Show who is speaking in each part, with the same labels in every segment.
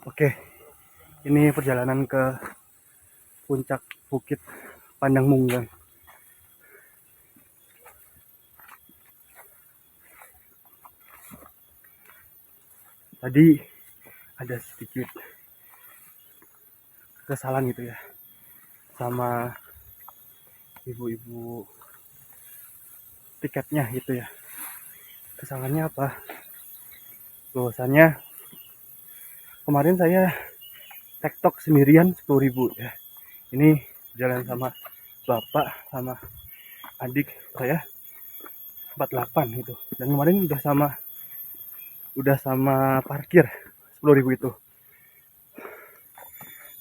Speaker 1: Oke, ini perjalanan ke puncak Bukit Pandang Munggang. Tadi ada sedikit kesalahan gitu ya sama ibu-ibu tiketnya gitu ya. Kesalahannya apa? Bahwasannya kemarin saya tektok sendirian 10.000 ya. Ini jalan sama bapak sama adik saya 48 gitu. Dan kemarin udah sama parkir 10.000 itu.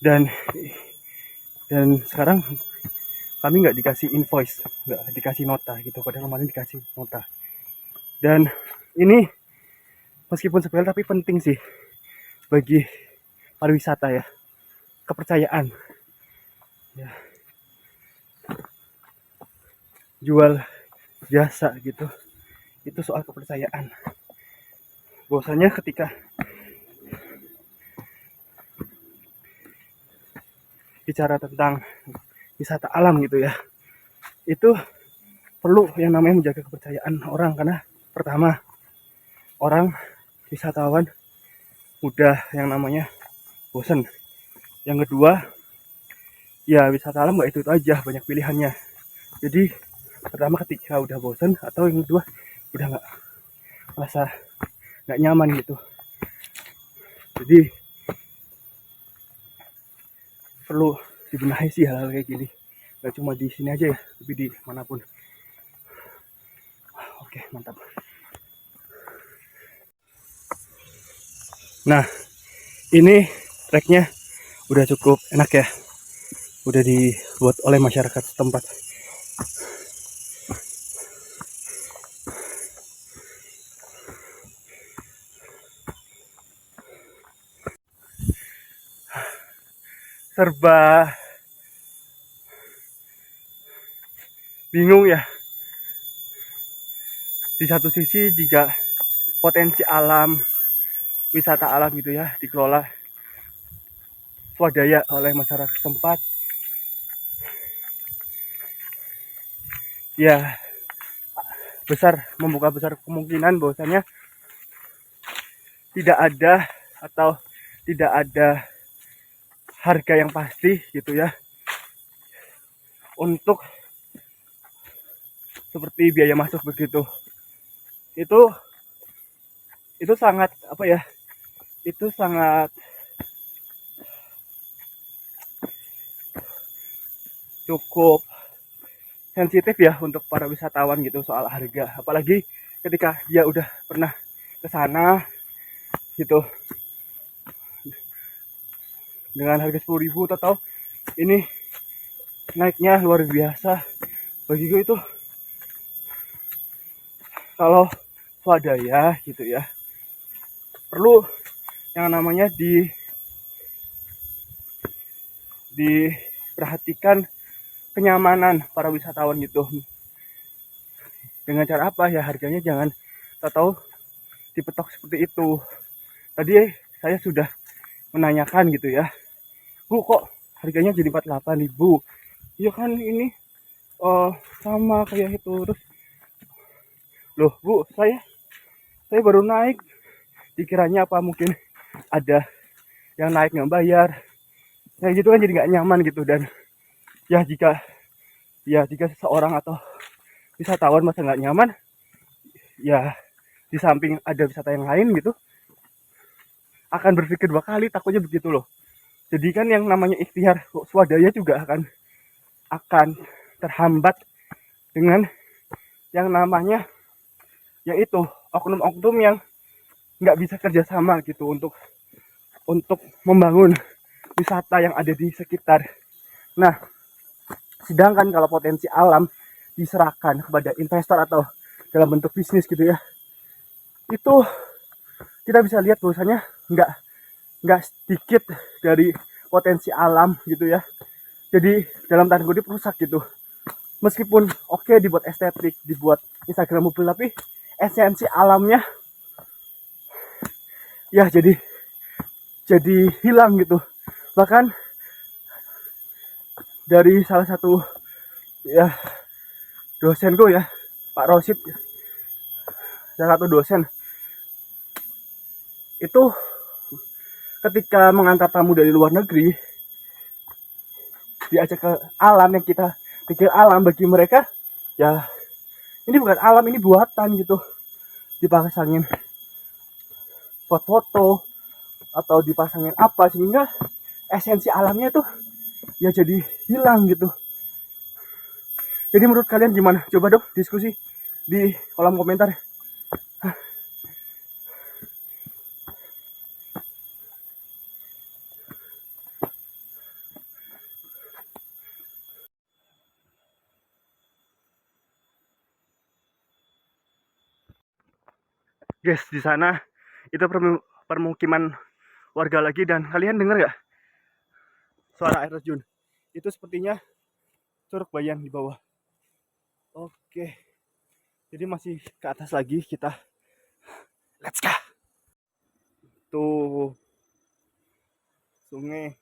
Speaker 1: Dan sekarang kami nggak dikasih invoice, nggak dikasih nota gitu. Padahal kemarin dikasih nota. Dan ini meskipun sepele tapi penting sih bagi pariwisata ya, kepercayaan ya, jual jasa gitu, itu soal kepercayaan. Bahwasanya ketika bicara tentang wisata alam gitu ya, itu perlu yang namanya menjaga kepercayaan orang. Karena pertama, orang wisatawan udah yang namanya bosen. Yang kedua, ya wisata alam nggak itu aja, banyak pilihannya. Jadi pertama ketika udah bosen, atau yang kedua udah nggak merasa nggak nyaman gitu. Jadi perlu dibenahi sih hal-hal kayak gini. Nggak cuma di sini aja ya, tapi di manapun. Oke, mantap. Nah, ini treknya udah cukup enak ya. Udah dibuat oleh masyarakat setempat. Serba bingung ya. Di satu sisi jika potensi alam, wisata alam gitu ya, dikelola swadaya oleh masyarakat setempat, ya membuka besar kemungkinan bahwasanya tidak ada harga yang pasti gitu ya untuk seperti biaya masuk begitu. Itu sangat apa ya? Itu sangat cukup sensitif ya untuk para wisatawan gitu soal harga. Apalagi ketika dia udah pernah ke sana gitu dengan harga 10.000, atau ini naiknya luar biasa. Bagi gue itu kalau swadaya gitu ya, perlu yang namanya diperhatikan kenyamanan para wisatawan gitu. Dengan cara apa ya, harganya jangan tahu dipetok seperti itu. Tadi saya sudah menanyakan gitu ya, Bu kok harganya jadi 48.000? Iya kan ini sama kayak itu. Terus loh Bu, saya baru naik, dikiranya apa mungkin ada yang naik nggak bayar. Nah gitu kan jadi nggak nyaman gitu. Dan ya jika seseorang atau wisatawan masa nggak nyaman, ya di samping ada wisata yang lain gitu, akan berpikir 2 kali, takutnya begitu loh. Jadi kan yang namanya ikhtiar swadaya juga akan terhambat dengan yang namanya yaitu oknum-oknum yang nggak bisa kerjasama gitu untuk membangun wisata yang ada di sekitar. Nah, sedangkan kalau potensi alam diserahkan kepada investor atau dalam bentuk bisnis gitu ya, itu kita bisa lihat bahwasanya nggak sedikit dari potensi alam gitu ya, jadi dalam tanda kutip rusak gitu. Meskipun oke dibuat estetik, dibuat instagramable, tapi esensi alamnya ya jadi jadi hilang gitu. Bahkan dari salah satu ya dosenku ya, Pak Rosid, salah satu dosen itu ketika mengantar tamu dari luar negeri diajak ke alam yang kita pikir alam, bagi mereka ya ini bukan alam, ini buatan gitu. Dipasangin foto-foto atau dipasangin apa sehingga esensi alamnya tuh ya jadi hilang gitu. Jadi menurut kalian gimana? Coba dong diskusi di kolom komentar. Guys, di sana itu permukiman warga lagi, dan kalian dengar nggak suara air terjun? Itu sepertinya Curug Bayan di bawah. Oke, jadi masih ke atas lagi kita. Let's go. Tuh sungai.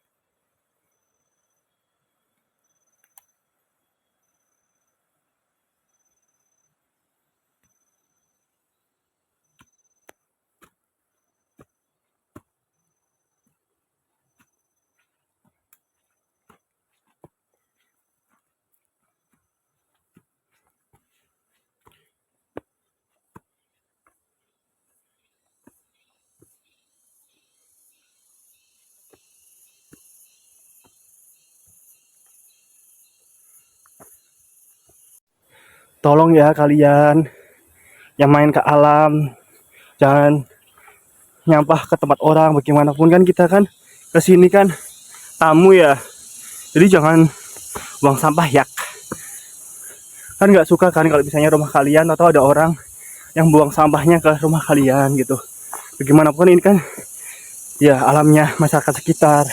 Speaker 1: Tolong ya kalian yang main ke alam, jangan nyampah ke tempat orang. Bagaimanapun kan kita kan kesini kan tamu ya, jadi jangan buang sampah ya. Kan nggak suka kan kalau misalnya rumah kalian atau ada orang yang buang sampahnya ke rumah kalian gitu. Bagaimanapun ini kan ya alamnya masyarakat sekitar.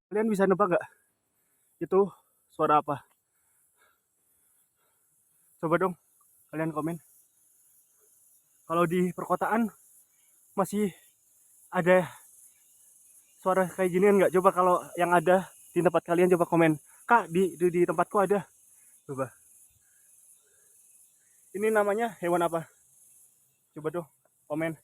Speaker 1: Kalian bisa nebak nggak itu suara apa? Coba dong kalian komen. Kalau di perkotaan masih ada suara kayak ginian nggak? Coba kalau yang ada di tempat kalian coba komen. Kak, di tempatku ada. Coba. Ini namanya hewan apa? Coba dong komen.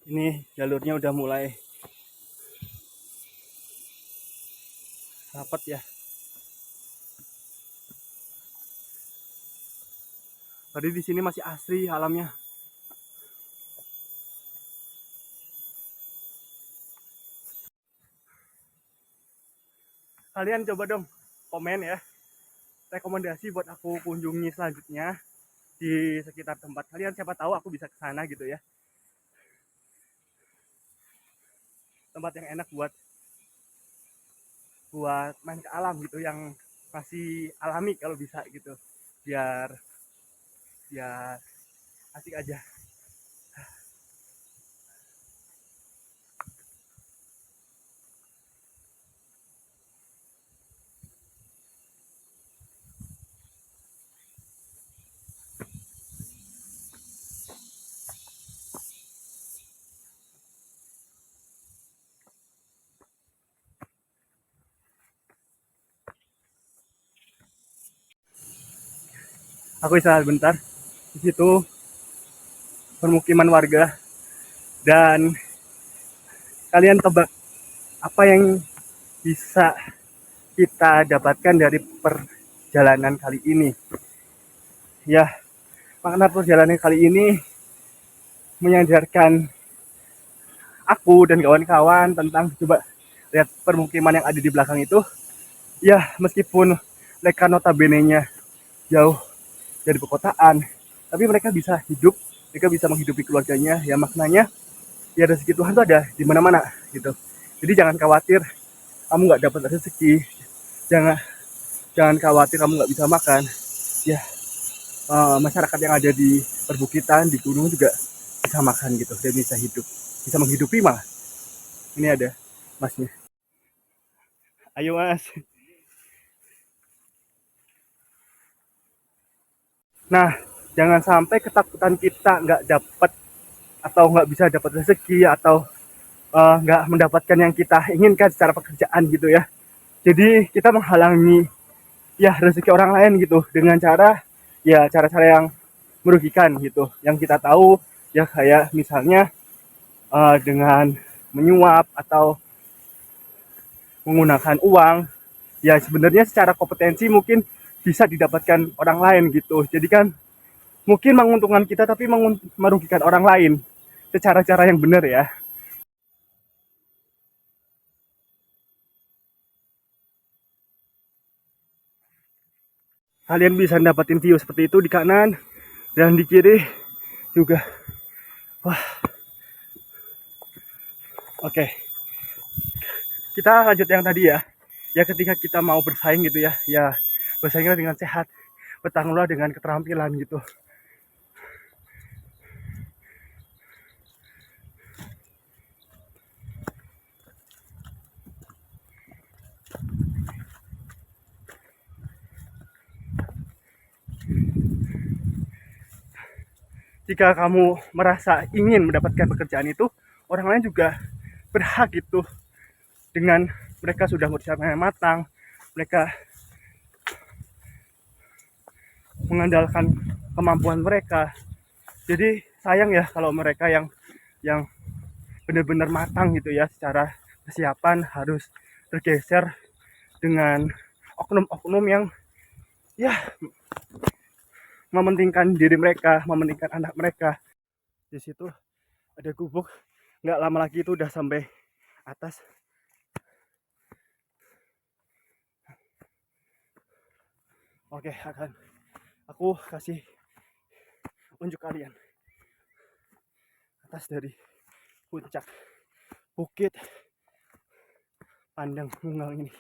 Speaker 1: Ini jalurnya udah mulai rapat ya. Tadi di sini masih asri alamnya. Kalian coba dong komen ya, rekomendasi buat aku kunjungi selanjutnya di sekitar tempat kalian. Siapa tahu aku bisa ke sana gitu ya. Tempat yang enak buat main ke alam gitu, yang masih alami kalau bisa gitu. Biar asik aja. Aku istirahat bentar. Di situ permukiman warga, dan kalian tebak apa yang bisa kita dapatkan dari perjalanan kali ini. Ya, makna perjalanan kali ini menyadarkan aku dan kawan-kawan tentang, coba lihat permukiman yang ada di belakang itu. Ya, meskipun mereka notabene-nya jauh dari perkotaan, tapi mereka bisa hidup, mereka bisa menghidupi keluarganya. Ya maknanya ya rezeki Tuhan tuh ada di mana-mana gitu. Jadi jangan khawatir kamu nggak dapat rezeki, jangan jangan khawatir kamu nggak bisa makan. Ya masyarakat yang ada di perbukitan, di gunung juga bisa makan gitu dan bisa hidup, bisa menghidupi malah. Ini ada masnya. Ayo mas. Nah, jangan sampai ketakutan kita nggak dapat atau nggak bisa dapat rezeki atau nggak mendapatkan yang kita inginkan secara pekerjaan gitu ya. Jadi kita menghalangi ya rezeki orang lain gitu dengan cara ya cara-cara yang merugikan gitu. Yang kita tahu ya kayak misalnya dengan menyuap atau menggunakan uang. Ya sebenarnya secara kompetensi mungkin bisa didapatkan orang lain gitu. Jadi kan mungkin menguntungkan kita tapi merugikan orang lain secara cara yang benar ya. Kalian bisa dapetin view seperti itu di kanan dan di kiri juga. Wah, oke. Kita lanjut yang tadi ya. Ya ketika kita mau bersaing gitu ya, ya bersainglah dengan sehat, bertanggunganlah dengan keterampilan gitu. Jika kamu merasa ingin mendapatkan pekerjaan itu, orang lain juga berhak gitu dengan mereka sudah berusaha matang, mereka mengandalkan kemampuan mereka. Jadi sayang ya kalau mereka yang benar-benar matang gitu ya secara persiapan harus tergeser dengan oknum-oknum yang ya mementingkan diri mereka, mementingkan anak mereka. Di situ ada gubuk, nggak lama lagi itu udah sampai atas. Oke, aku kasih unjuk kalian atas dari puncak bukit Pandang Munggal ini.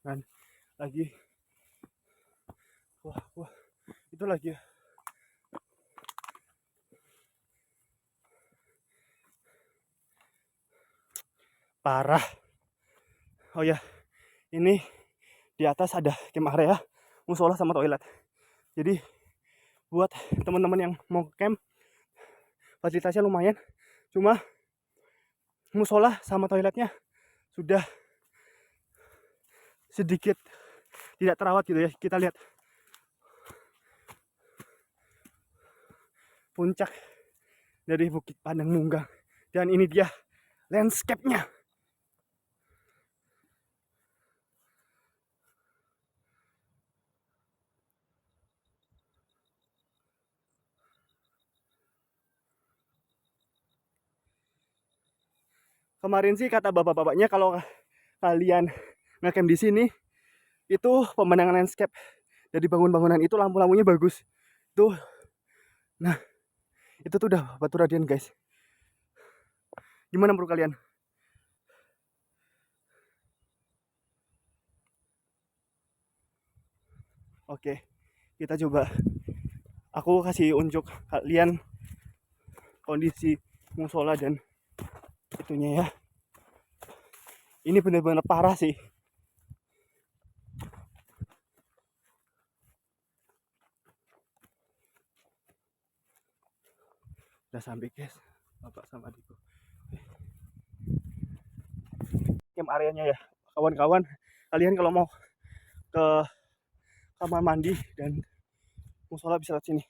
Speaker 1: Dan lagi wah itu lagi parah. Oh ya, ini di atas ada camp area, musola sama toilet. Jadi buat teman-teman yang mau camp fasilitasnya lumayan, cuma musola sama toiletnya sudah sedikit tidak terawat gitu ya. Kita lihat puncak dari Bukit Pandang Munggal dan ini dia landscape-nya. Kemarin sih kata bapak-bapaknya kalau kalian ngecamp di sini itu pemandangan landscape dari bangun-bangunan itu lampu-lampunya bagus. Tuh. Nah, itu tuh udah Batu Radian, guys. Gimana menurut kalian? Oke, kita coba. Aku kasih unjuk kalian kondisi musola dan itunya ya. Ini bener-bener parah sih. Udah sampai guys, bapak sama adikku. Camp areanya ya, kawan-kawan. Kalian kalau mau ke kamar mandi dan musola bisa lewat sini.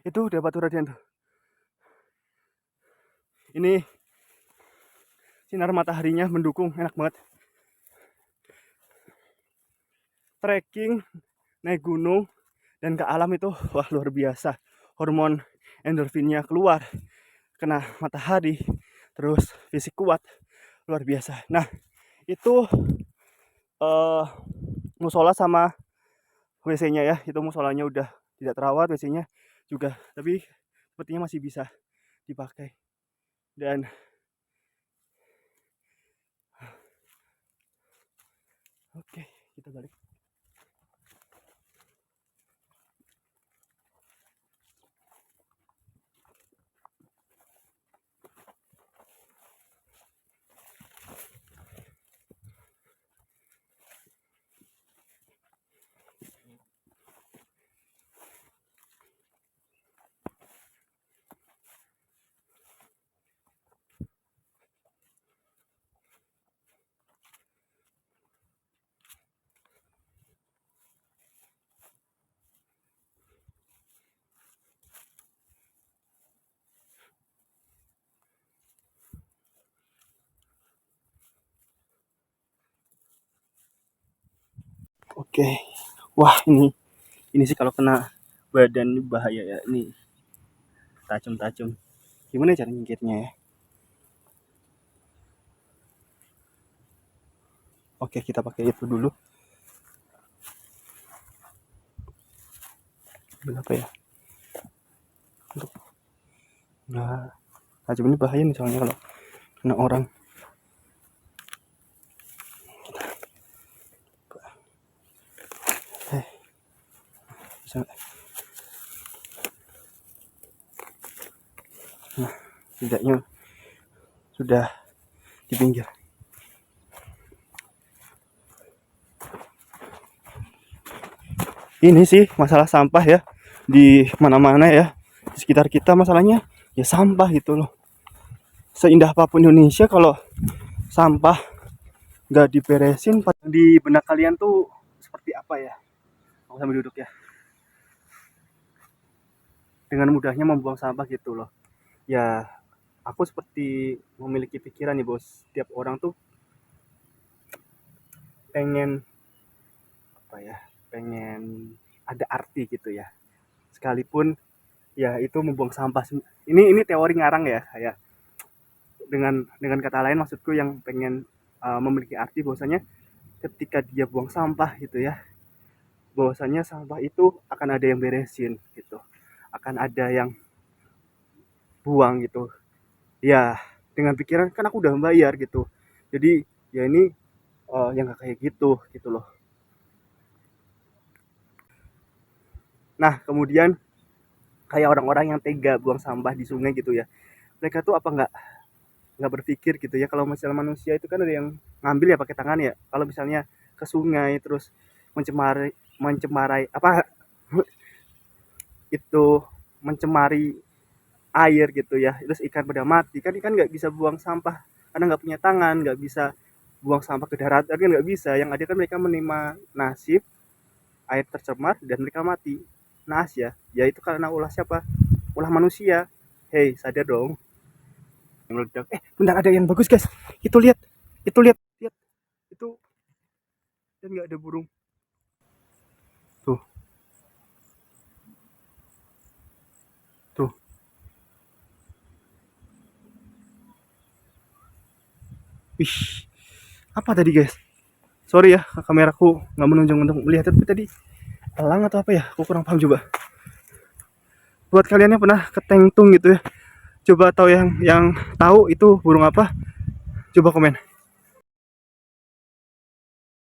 Speaker 1: Itu udah batu radian tuh. Ini sinar mataharinya mendukung, enak banget. Trekking, naik gunung, dan ke alam itu wah luar biasa. Hormon endorfinnya keluar, kena matahari, terus fisik kuat, luar biasa. Nah itu musola sama WC-nya ya, itu musolanya udah tidak terawat, WC-nya juga, tapi sepertinya masih bisa dipakai. Dan oke, kita balik. Oke, wah ini sih kalau kena badan bahaya ya, ini tajam-tajam. Gimana cara nyingkirnya ya? Oke, kita pakai itu dulu. Berapa ya? Untuk nah, tajam ini bahaya nih soalnya kalau kena orang. Bisa nggak? Nah, tidaknya sudah di pinggir. Ini sih masalah sampah ya, di mana-mana ya, di sekitar kita masalahnya ya sampah gitu loh. Seindah apapun Indonesia, kalau sampah nggak diberesin, di benak kalian tuh seperti apa ya? Aku sambil duduk ya. Dengan mudahnya membuang sampah gitu loh. Ya, aku seperti memiliki pikiran nih bos. Setiap orang tuh pengen apa ya? Pengen ada arti gitu ya. Sekalipun ya itu membuang sampah. Ini teori ngarang ya, kayak dengan kata lain maksudku yang pengen memiliki arti bahwasanya ketika dia buang sampah gitu ya, bahwasanya sampah itu akan ada yang beresin gitu, akan ada yang buang gitu ya, dengan pikiran kan aku udah bayar gitu, jadi ya ini yang gak kayak gitu loh. Nah kemudian kayak orang-orang yang tega buang sampah di sungai gitu ya, mereka tuh apa nggak berpikir gitu ya, kalau misalnya manusia itu kan ada yang ngambil ya pakai tangan ya, kalau misalnya ke sungai terus mencemari apa itu mencemari air gitu ya, terus ikan pada mati kan, ikan nggak bisa buang sampah karena nggak punya tangan, nggak bisa buang sampah ke darat kan, nggak bisa, yang ada kan mereka menerima nasib air tercemar dan mereka mati. Nas ya, ya itu karena ulah siapa, ulah manusia. Hei sadar dong. Meledak, bentar, ada yang bagus guys, itu lihat, lihat itu, dan nggak ada burung tuh, tuh. Wih, apa tadi guys? Sorry ya, kameraku nggak menunjuk untuk melihat, tapi tadi elang atau apa ya? Aku kurang paham coba. Buat kalian yang pernah ke Tengtung gitu ya, coba tahu yang tahu itu burung apa? Coba komen.